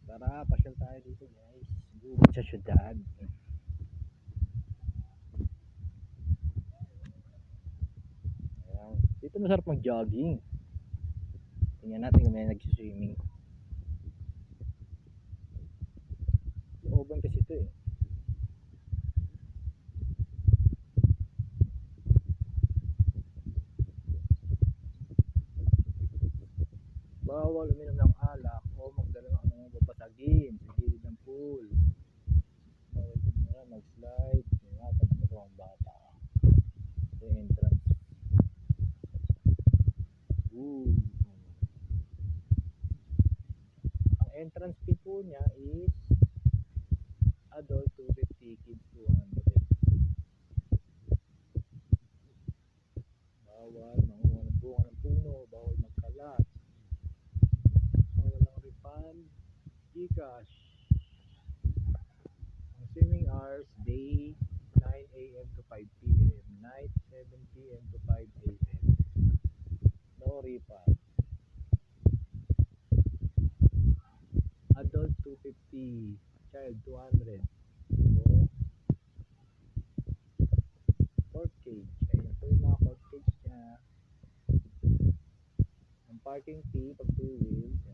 Tara, pasyal tayo dito guys. Gubad sa syudad. Ayan. Dito masarap mag-jogging. Tingnan natin kung may nag-swimming. Looban kasi ito eh. Bawal uminom ng alak o magdala ng anong babasagin sa gilid ng pool. Bawal tumira, mag-slide. Kaya pagkaro ang bata. Ito yung entrance. Ooh. Ang entrance fee po niya is adult 250, kids 200. Bawal manguha ng bunga ng puno, bawal magkalat, bawal ang refund, Gcash. Ang swimming hours, day 9 a.m. to 5 p.m. Night 7 p.m. to 5 a.m. No refund. Adult 250, child 200. So, cork cage. Ayan po yung mga cork cage niya. Ang parking fee pag 2 wheels